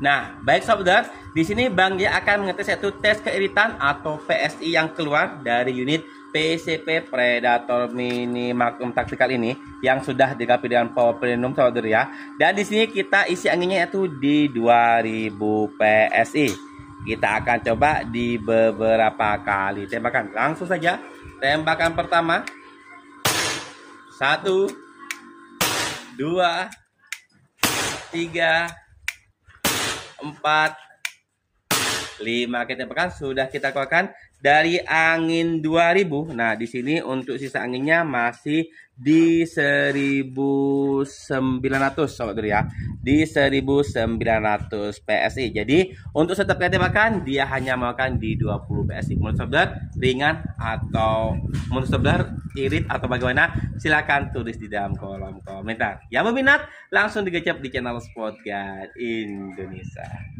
Nah, baik saudara, di sini Bang dia akan mengetes yaitu tes keiritan atau PSI yang keluar dari unit PCP Predator Mini Magnum Tactical ini yang sudah dilengkapi dengan power premium saudara ya. Dan di sini kita isi anginnya yaitu di 2000 PSI. Kita akan coba di beberapa kali tembakan. Langsung saja tembakan pertama. 1 2 3 4 5 kita tembakan sudah kita keluarkan dari angin 2000. Nah, di sini untuk sisa anginnya masih di 1900 saudara ya. Di 1900 PSI. Jadi, untuk setiap kali tembakan dia hanya memakan di 20 PSI. Menurut saudara ringan atau menurut saudara irit atau bagaimana? Silakan tulis di dalam kolom komentar. Yang berminat langsung digecap di channel Sport Guide Indonesia.